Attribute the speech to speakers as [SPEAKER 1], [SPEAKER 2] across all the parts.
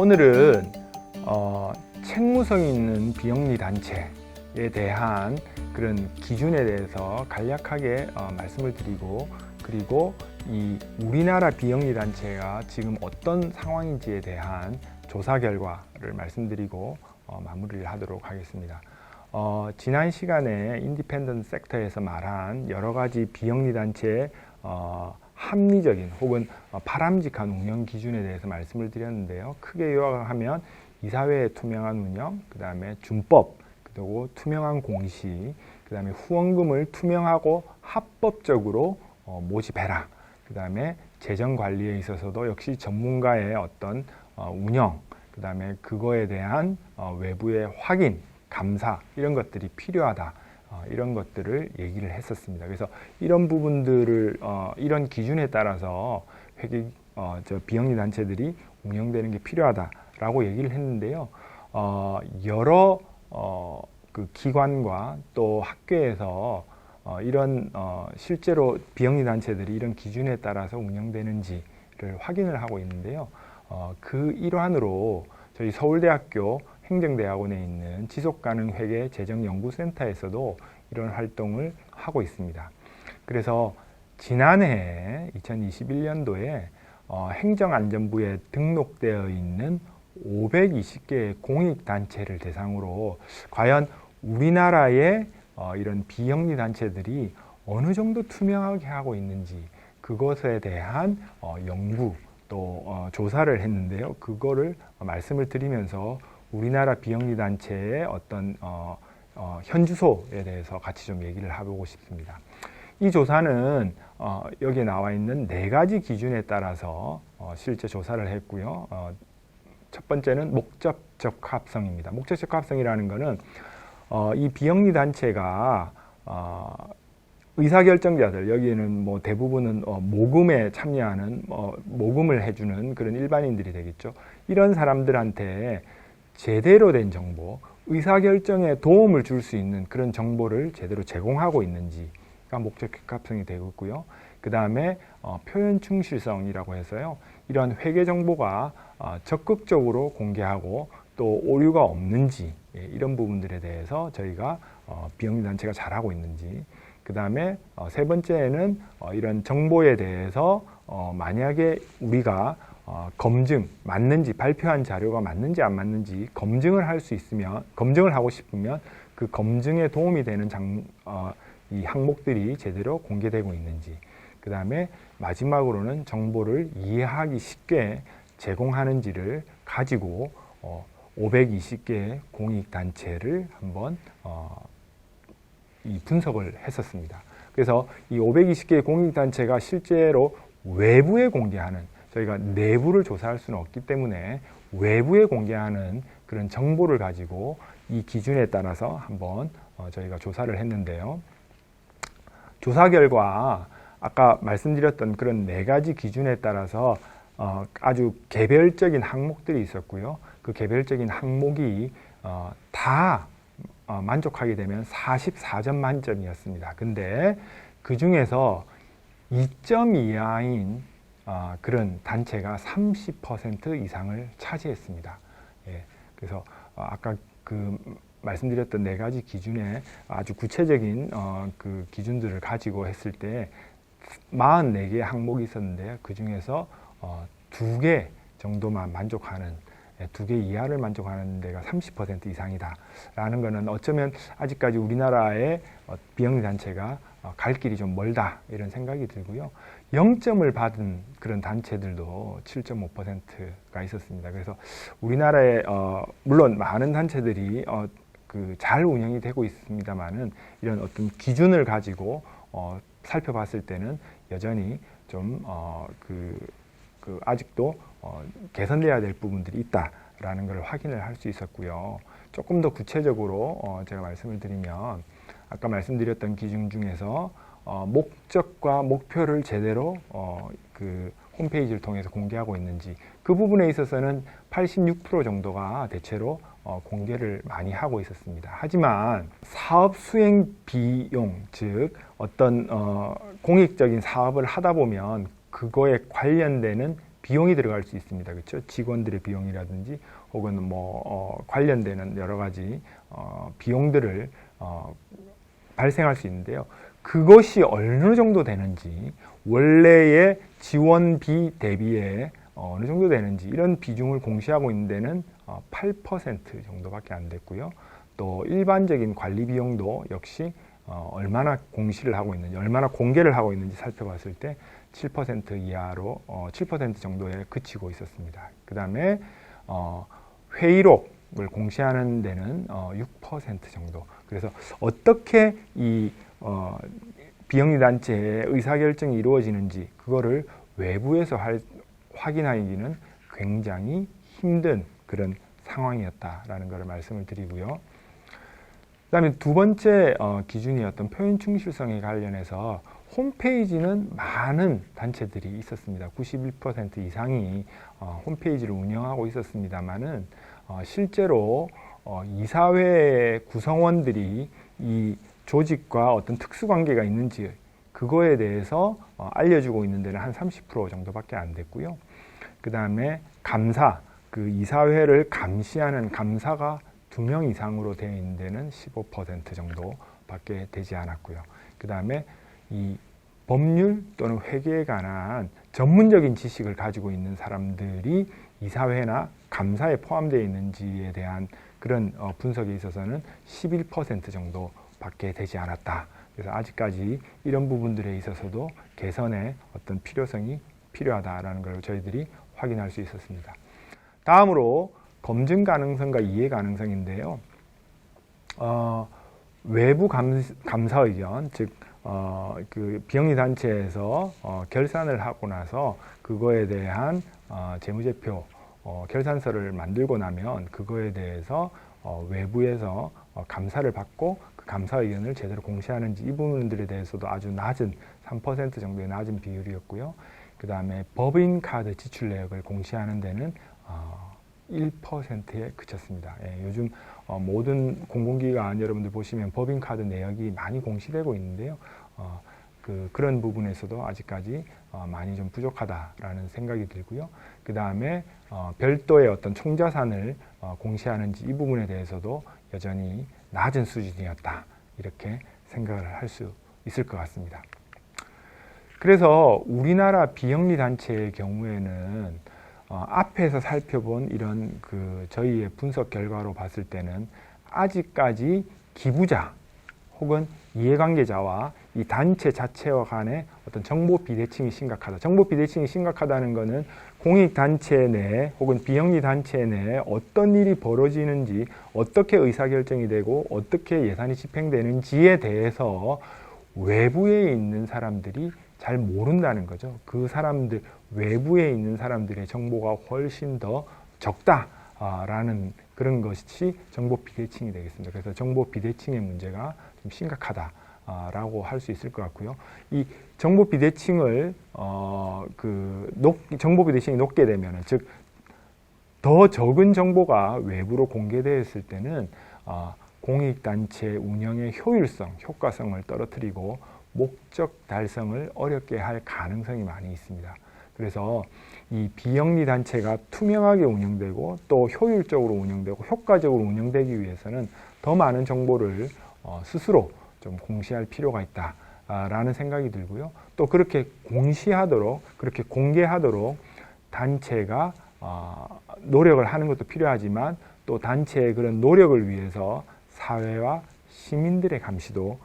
[SPEAKER 1] 오늘은 책무성 있는 비영리 단체에 대한 그런 기준에 대해서 간략하게 말씀을 드리고, 그리고 이 우리나라 비영리 단체가 지금 어떤 상황인지에 대한 조사 결과를 말씀드리고 마무리를 하도록 하겠습니다. 지난 시간에 인디펜던트 섹터에서 말한 여러 가지 비영리 단체의 합리적인 혹은 바람직한 운영 기준에 대해서 말씀을 드렸는데요. 크게 요약하면 이사회의 투명한 운영, 그 다음에 준법, 그리고 투명한 공시, 그 다음에 후원금을 투명하고 합법적으로 모집해라. 그 다음에 재정 관리에 있어서도 역시 전문가의 어떤 운영, 그 다음에 그거에 대한 외부의 확인, 감사 이런 것들이 필요하다. 이런 것들을 얘기를 했었습니다. 그래서 이런 부분들을 이런 기준에 따라서 비영리 단체들이 운영되는 게 필요하다라고 얘기를 했는데요. 여러 그 기관과 또 학교에서 이런 실제로 비영리 단체들이 이런 기준에 따라서 운영되는지를 확인을 하고 있는데요. 그 일환으로 저희 서울대학교 행정대학원에 있는 지속가능회계 재정연구센터에서도 이런 활동을 하고 있습니다. 그래서 지난해 2021년도에 행정안전부에 등록되어 있는 520개의 공익단체를 대상으로 과연 우리나라의 이런 비영리 단체들이 어느 정도 투명하게 하고 있는지 그것에 대한 연구 또 조사를 했는데요. 그거를 말씀을 드리면서 우리나라 비영리 단체의 어떤 현주소에 대해서 같이 좀 얘기를 해보고 싶습니다. 이 조사는 여기에 나와 있는 4가지 기준에 따라서 실제 조사를 했고요. 첫 번째는 목적 적합성입니다. 목적 적합성이라는 것은 이 비영리 단체가 의사결정자들, 여기에는 뭐 대부분은 모금에 참여하는 모금을 해주는 그런 일반인들이 되겠죠. 이런 사람들한테 제대로 된 정보, 의사결정에 도움을 줄 수 있는 그런 정보를 제대로 제공하고 있는지가 목적 적합성이 되고 있고요. 그 다음에 표현 충실성이라고 해서요. 이런 회계 정보가 적극적으로 공개하고 또 오류가 없는지 이런 부분들에 대해서 저희가 비영리 단체가 잘하고 있는지, 그 다음에 세 번째는 이런 정보에 대해서 만약에 우리가 검증, 맞는지, 발표한 자료가 맞는지 안 맞는지 검증을 할 수 있으면, 검증을 하고 싶으면 그 검증에 도움이 되는 이 항목들이 제대로 공개되고 있는지, 그 다음에 마지막으로는 정보를 이해하기 쉽게 제공하는지를 가지고 520개의 공익단체를 한번 이 분석을 했었습니다. 그래서 이 520개의 공익단체가 실제로 외부에 공개하는, 저희가 내부를 조사할 수는 없기 때문에 외부에 공개하는 그런 정보를 가지고 이 기준에 따라서 한번 저희가 조사를 했는데요. 조사 결과 아까 말씀드렸던 그런 4가지 기준에 따라서 아주 개별적인 항목들이 있었고요. 그 개별적인 항목이 다 만족하게 되면 44점 만점이었습니다. 근데 그 중에서 2점 이하인 그런 단체가 30% 이상을 차지했습니다. 예, 그래서 아까 그 말씀드렸던 4가지 기준에 아주 구체적인 그 기준들을 가지고 했을 때 44개의 항목이 있었는데요. 그 중에서 2개 정도만 만족하는, 2개 이하를 만족하는 데가 30% 이상이다 라는 것은 어쩌면 아직까지 우리나라의 비영리 단체가 갈 길이 좀 멀다 이런 생각이 들고요. 0점을 받은 그런 단체들도 7.5%가 있었습니다. 그래서 우리나라에 물론 많은 단체들이 잘 운영이 되고 있습니다만은 이런 어떤 기준을 가지고 살펴봤을 때는 여전히 좀 아직도 개선돼야 될 부분들이 있다라는 걸 확인을 할 수 있었고요. 조금 더 구체적으로 제가 말씀을 드리면 아까 말씀드렸던 기준 중에서 목적과 목표를 제대로 그 홈페이지를 통해서 공개하고 있는지, 그 부분에 있어서는 86% 정도가 대체로 공개를 많이 하고 있었습니다. 하지만 사업 수행 비용, 즉 어떤 공익적인 사업을 하다 보면 그거에 관련되는 비용이 들어갈 수 있습니다. 그렇죠? 직원들의 비용이라든지 혹은 관련되는 여러 가지 비용들을 발생할 수 있는데요. 그것이 어느 정도 되는지, 원래의 지원비 대비에 어느 정도 되는지 이런 비중을 공시하고 있는 데는 8% 정도밖에 안 됐고요. 또 일반적인 관리 비용도 역시 얼마나 공시를 하고 있는지, 얼마나 공개를 하고 있는지 살펴봤을 때 7% 이하로 7% 정도에 그치고 있었습니다. 그 다음에 회의록을 공시하는 데는 6% 정도. 그래서 어떻게 이 비영리 단체의 의사결정이 이루어지는지 그거를 외부에서 확인하기는 굉장히 힘든 그런 상황이었다라는 것을 말씀을 드리고요. 그다음에 두 번째 기준이었던 표현 충실성에 관련해서 홈페이지는 많은 단체들이 있었습니다. 91% 이상이 홈페이지를 운영하고 있었습니다만은 실제로 이사회 구성원들이 이 조직과 어떤 특수관계가 있는지 그거에 대해서 알려주고 있는 데는 한 30% 정도밖에 안 됐고요. 그 다음에 감사, 그 이사회를 감시하는 감사가 2명 이상으로 되어 있는 데는 15% 정도밖에 되지 않았고요. 그 다음에 이 법률 또는 회계에 관한 전문적인 지식을 가지고 있는 사람들이 이사회나 감사에 포함되어 있는지에 대한 그런 분석에 있어서는 11% 정도밖에 되지 않았다. 그래서 아직까지 이런 부분들에 있어서도 개선의 어떤 필요성이 필요하다라는 걸 저희들이 확인할 수 있었습니다. 다음으로 검증 가능성과 이해 가능성인데요. 외부 감사 의견, 즉 그 비영리 단체에서 결산을 하고 나서 그거에 대한 재무제표 결산서를 만들고 나면 그거에 대해서 외부에서 감사를 받고 그 감사 의견을 제대로 공시하는지 이 부분들에 대해서도 아주 낮은 3% 정도의 낮은 비율이었고요. 그 다음에 법인카드 지출 내역을 공시하는 데는 1%에 그쳤습니다. 요즘 모든 공공기관 여러분들 보시면 법인카드 내역이 많이 공시되고 있는데요. 그런 부분에서도 아직까지 많이 좀 부족하다라는 생각이 들고요. 그 다음에 별도의 어떤 총자산을 공시하는지 이 부분에 대해서도 여전히 낮은 수준이었다. 이렇게 생각을 할 수 있을 것 같습니다. 그래서 우리나라 비영리 단체의 경우에는 앞에서 살펴본 이런 저희의 분석 결과로 봤을 때는 아직까지 기부자 혹은 이해관계자와 이 단체 자체와 간의 어떤 정보 비대칭이 심각하다. 정보 비대칭이 심각하다는 것은 공익단체 내 혹은 비영리 단체 내에 어떤 일이 벌어지는지, 어떻게 의사결정이 되고 어떻게 예산이 집행되는지에 대해서 외부에 있는 사람들이 잘 모른다는 거죠. 그 사람들, 외부에 있는 사람들의 정보가 훨씬 더 적다라는 그런 것이 정보 비대칭이 되겠습니다. 그래서 정보 비대칭의 문제가 좀 심각하다라고 할 수 있을 것 같고요. 이 정보 비대칭을 정보 비대칭이 높게 되면, 즉 더 적은 정보가 외부로 공개되었을 때는 공익단체 운영의 효율성, 효과성을 떨어뜨리고 목적 달성을 어렵게 할 가능성이 많이 있습니다. 그래서 이 비영리 단체가 투명하게 운영되고 또 효율적으로 운영되고 효과적으로 운영되기 위해서는 더 많은 정보를 스스로 좀 공시할 필요가 있다라는 생각이 들고요. 또 그렇게 공시하도록, 그렇게 공개하도록 단체가 노력을 하는 것도 필요하지만 또 단체의 그런 노력을 위해서 사회와 시민들의 감시도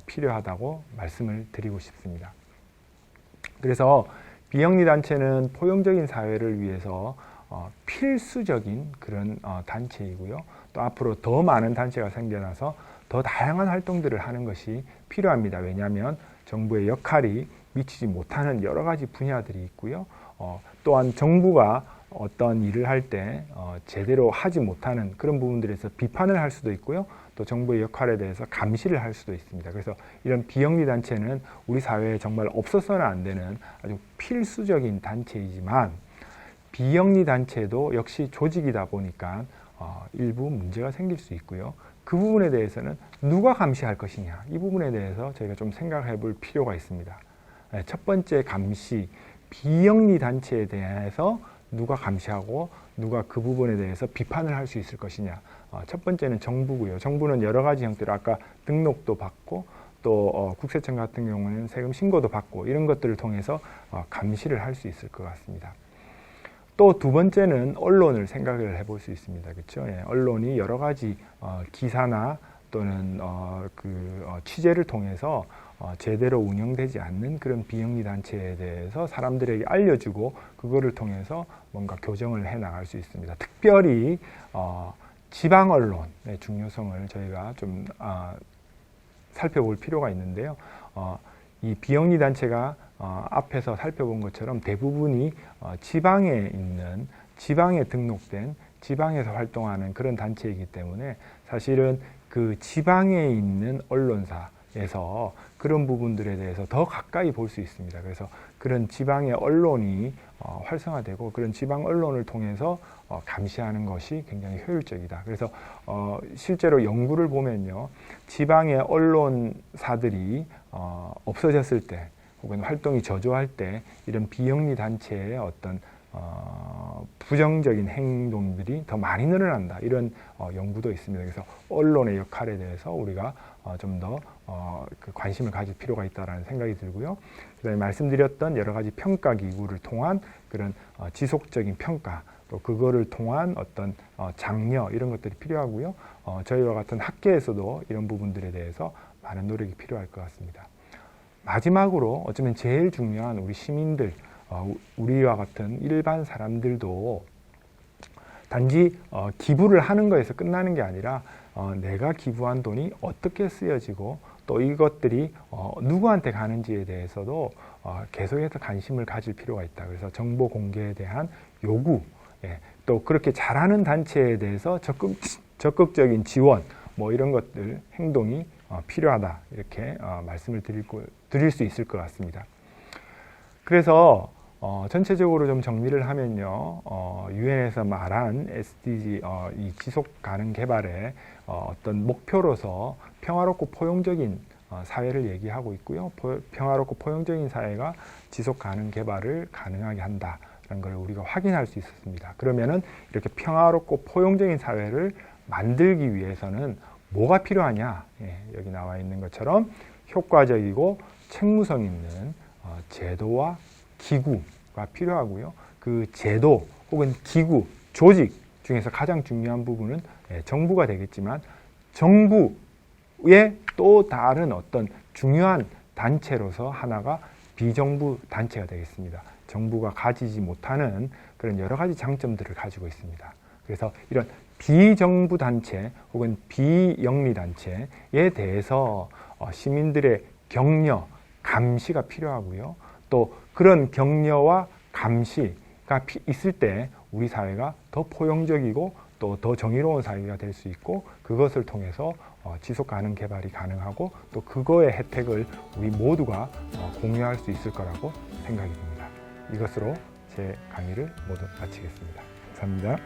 [SPEAKER 1] 필요하다고 말씀을 드리고 싶습니다. 그래서 비영리 단체는 포용적인 사회를 위해서 필수적인 그런 단체이고요. 또 앞으로 더 많은 단체가 생겨나서 더 다양한 활동들을 하는 것이 필요합니다. 왜냐하면 정부의 역할이 미치지 못하는 여러 가지 분야들이 있고요. 또한 정부가 어떤 일을 할 때 제대로 하지 못하는 그런 부분들에서 비판을 할 수도 있고요. 또 정부의 역할에 대해서 감시를 할 수도 있습니다. 그래서 이런 비영리 단체는 우리 사회에 정말 없어서는 안 되는 아주 필수적인 단체이지만 비영리 단체도 역시 조직이다 보니까 일부 문제가 생길 수 있고요. 그 부분에 대해서는 누가 감시할 것이냐, 이 부분에 대해서 저희가 좀 생각해 볼 필요가 있습니다. 첫 번째 감시, 비영리 단체에 대해서 누가 감시하고 누가 그 부분에 대해서 비판을 할 수 있을 것이냐. 첫 번째는 정부고요. 정부는 여러 가지 형태로 아까 등록도 받고 또 국세청 같은 경우는 세금 신고도 받고 이런 것들을 통해서 감시를 할 수 있을 것 같습니다. 또 두 번째는 언론을 생각을 해볼 수 있습니다. 그렇죠? 예, 언론이 여러 가지 기사나 또는 취재를 통해서 제대로 운영되지 않는 그런 비영리 단체에 대해서 사람들에게 알려주고 그거를 통해서 뭔가 교정을 해 나갈 수 있습니다. 특별히 지방 언론의 중요성을 저희가 좀 살펴볼 필요가 있는데요. 이 비영리 단체가 앞에서 살펴본 것처럼 대부분이 지방에 있는, 지방에 등록된, 지방에서 활동하는 그런 단체이기 때문에 사실은 그 지방에 있는 언론사에서 그런 부분들에 대해서 더 가까이 볼 수 있습니다. 그래서 그런 지방의 언론이 활성화되고 그런 지방 언론을 통해서 감시하는 것이 굉장히 효율적이다. 그래서 실제로 연구를 보면요, 지방의 언론사들이 없어졌을 때 혹은 활동이 저조할 때 이런 비영리 단체의 어떤 부정적인 행동들이 더 많이 늘어난다. 이런 연구도 있습니다. 그래서 언론의 역할에 대해서 우리가 좀 더 관심을 가질 필요가 있다는 생각이 들고요. 그다음에 말씀드렸던 여러 가지 평가 기구를 통한 그런 지속적인 평가, 또 그거를 통한 어떤 장려 이런 것들이 필요하고요. 저희와 같은 학계에서도 이런 부분들에 대해서 많은 노력이 필요할 것 같습니다. 마지막으로 어쩌면 제일 중요한 우리 시민들, 우리와 같은 일반 사람들도 단지 기부를 하는 거에서 끝나는 게 아니라 내가 기부한 돈이 어떻게 쓰여지고 또 이것들이 누구한테 가는지에 대해서도 계속해서 관심을 가질 필요가 있다. 그래서 정보 공개에 대한 요구, 또 그렇게 잘하는 단체에 대해서 적극적인 지원, 뭐 이런 것들 행동이 필요하다. 이렇게 말씀을 드릴 수 있을 것 같습니다. 그래서 전체적으로 좀 정리를 하면요, 유엔에서 말한 SDG, 이 지속 가능 개발의 어떤 목표로서 평화롭고 포용적인 사회를 얘기하고 있고요. 평화롭고 포용적인 사회가 지속 가능 개발을 가능하게 한다라는 걸 우리가 확인할 수 있었습니다. 그러면은 이렇게 평화롭고 포용적인 사회를 만들기 위해서는 뭐가 필요하냐? 여기 나와 있는 것처럼 효과적이고 책무성 있는 제도와 기구가 필요하고요. 그 제도 혹은 기구, 조직 중에서 가장 중요한 부분은 정부가 되겠지만 정부의 또 다른 어떤 중요한 단체로서 하나가 비정부 단체가 되겠습니다. 정부가 가지지 못하는 그런 여러 가지 장점들을 가지고 있습니다. 그래서 이런 비정부 단체 혹은 비영리 단체에 대해서 시민들의 격려, 감시가 필요하고요. 또 그런 격려와 감시가 있을 때 우리 사회가 더 포용적이고 또 더 정의로운 사회가 될 수 있고 그것을 통해서 지속 가능 개발이 가능하고 또 그거의 혜택을 우리 모두가 공유할 수 있을 거라고 생각이 듭니다. 이것으로 제 강의를 모두 마치겠습니다. 감사합니다.